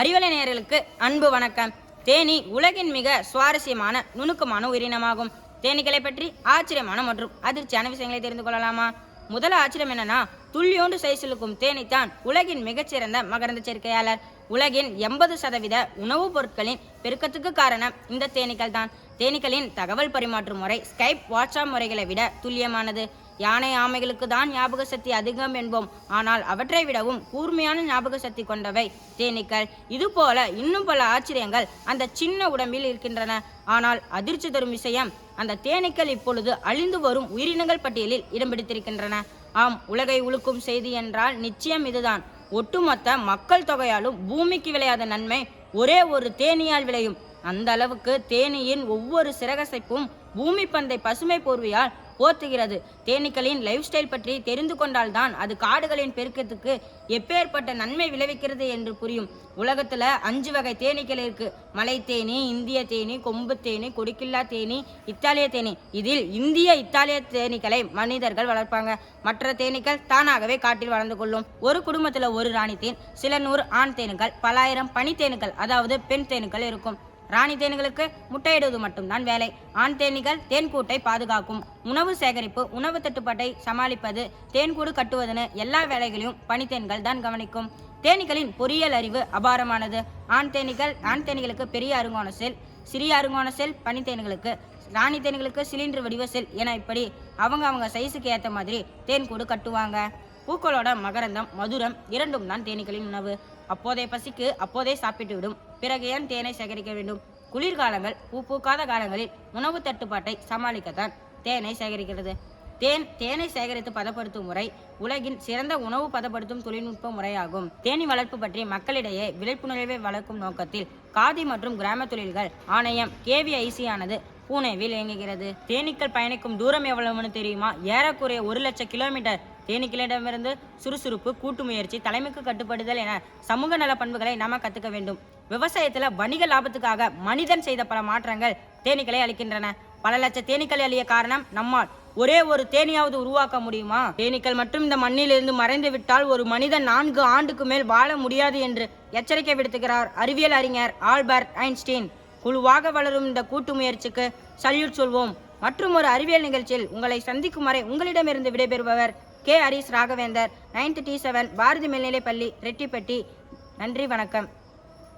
அறிவலை நேயர்களுக்கு அன்பு வணக்கம். தேனி உலகின் மிக சுவாரஸ்யமான நுணுக்கமான உயிரினமாகும். தேனீக்களை பற்றி ஆச்சரியமான மற்றும் அதிர்ச்சியான விஷயங்களை தெரிந்து கொள்ளலாமா? முதல் ஆச்சரியம் என்னன்னா, துள்ளியோண்டு சைஸிலுக்கும் தேனீத்தான் உலகின் மிகச்சிறந்த மகரந்த சேர்க்கையாளர். உலகின் 80% உணவுப் பொருட்களின் பெருக்கத்துக்கு காரணம் இந்த தேனீக்கள் தான். தேனீக்களின் தகவல் பரிமாற்றும் முறை ஸ்கைப், வாட்ஸ்அப் முறைகளை விட துல்லியமானது. யானை, ஆமைகளுக்கு தான் ஞாபக சக்தி அதிகம் என்போம், ஆனால் அவற்றை விடவும் கூர்மையான ஞாபக சக்தி கொண்டவை தேனீக்கள். இதுபோல இன்னும் பல ஆச்சரியங்கள் அந்த சின்ன உடம்பில் இருக்கின்றன. ஆனால் அதிர்ச்சி தரும் விஷயம், அந்த தேனீக்கள் இப்பொழுது அழிந்து வரும் உயிரினங்கள் பட்டியலில் இடம் பிடித்திருக்கின்றன. ஆம், உலகை உலுக்கும் செய்தி என்றால் நிச்சயம் இதுதான். ஒட்டுமொத்த மக்கள் தொகையாலும் பூமிக்கு விளையாத நன்மை ஒரே ஒரு தேனீயால் விளையும். அந்த அளவுக்கு தேனீயின் ஒவ்வொரு சிறகசைப்பும் பூமி பந்தை பசுமை போர்வையால் போர்த்துகிறது. தேனீக்களின் லைஃப் ஸ்டைல் பற்றி தெரிந்து கொண்டால்தான் அது காடுகளின் பெருக்கத்துக்கு எப்பேற்பட்ட நன்மை விளைவிக்கிறது என்று புரியும். உலகத்துல 5 வகை தேனீக்கள் இருக்கு. மலை தேனி, இந்திய தேனி, கொம்பு தேனி, கொடிக்கில்லா தேனி, இத்தாலிய தேனி. இதில் இந்திய, இத்தாலிய தேனீக்களை மனிதர்கள் வளர்ப்பாங்க. மற்ற தேனீக்கள் தானாகவே காட்டில் வளர்ந்து கொள்ளும். ஒரு குடும்பத்துல ஒரு ராணி தேன், சில 100 ஆண் தேனீக்கள், பல ஆயிரம் பனி தேனீக்கள் அதாவது பெண் தேனீக்கள் இருக்கும். ராணி தேனீகளுக்கு முட்டையிடுவது மட்டும்தான் வேலை. ஆண் தேனீகள் தேன்கூட்டை பாதுகாக்கும், உணவு சேகரிப்பு, உணவு தட்டுப்பாட்டை சமாளிப்பது, தேன்கூடு கட்டுவதுன்னு எல்லா வேலைகளையும் பனித்தேன்கள் தான் கவனிக்கும். தேனீக்களின் பொறியியல் அறிவு அபாரமானது. ஆண் தேனீகளுக்கு பெரிய அருங்கோண செல், சிறிய அருங்கோண செல், பனித்தேன்களுக்கு, ராணி தேனீகளுக்கு சிலிண்டர் வடிவ செல் என இப்படி அவங்க சைஸுக்கு ஏற்ற மாதிரி தேன்கூடு கட்டுவாங்க. பூக்களோட மகரந்தம், மதுரம் இரண்டும் தான் தேனீக்களின் உணவு. அப்போதைய பசிக்கு அப்போதே சாப்பிட்டு விடும். பிறகு ஏன் தேனை சேகரிக்க வேண்டும்? குளிர்காலங்கள், பூக்காத காலங்களில் உணவு தட்டுப்பாட்டை சமாளிக்கத்தான் தேனை சேகரிக்கிறது. தேனை சேகரித்து பதப்படுத்தும் முறை உலகின் சிறந்த உணவு பதப்படுத்தும் தொழில்நுட்ப முறையாகும். தேனி வளர்ப்பு பற்றி மக்களிடையே விழிப்புணர்வை வளர்க்கும் நோக்கத்தில் காதி மற்றும் கிராம தொழில்கள் ஆணையம் KVIC ஆனது பூனேவில் இயங்குகிறது. தேனீக்கள் பயணிக்கும் தூரம் எவ்வளவுன்னு தெரியுமா? ஏறக்குறைய 1,00,000 கிலோமீட்டர். தேனீக்களிடமிருந்து சுறுசுறுப்பு, கூட்டு முயற்சி, தலைமைக்கு கட்டுப்படுதல் என சமூக நல பண்புகளை நாம கத்துக்க வேண்டும். விவசாயத்துல வணிக லாபத்துக்காக மனிதன் செய்த பல மாற்றங்கள் தேனீக்களை அளிக்கின்றன. பல லட்ச தேனீக்கள் அழிய காரணம் நம்மால் ஒரே ஒரு தேனியாவது உருவாக்க முடியுமா? தேனீக்கள் மட்டும் இந்த மண்ணிலிருந்து மறைந்து விட்டால் ஒரு மனிதன் 4 ஆண்டுக்கு மேல் வாழ முடியாது என்று எச்சரிக்கை விடுத்துகிறார் அறிவியல் அறிஞர் ஆல்பர்ட் ஐன்ஸ்டீன். குழுவாக வளரும் இந்த கூட்டு முயற்சிக்கு சல்யூட் சொல்வோம். மற்றும் ஒரு அறிவியல் நிகழ்ச்சியில் உங்களை சந்திக்கும் வரை உங்களிடமிருந்து விடைபெறுபவர் K. Haris Raghavendra, 9th T7 Bharathi மேல்நிலைப்பள்ளி, ரெட்டிப்பட்டி. நன்றி, வணக்கம்.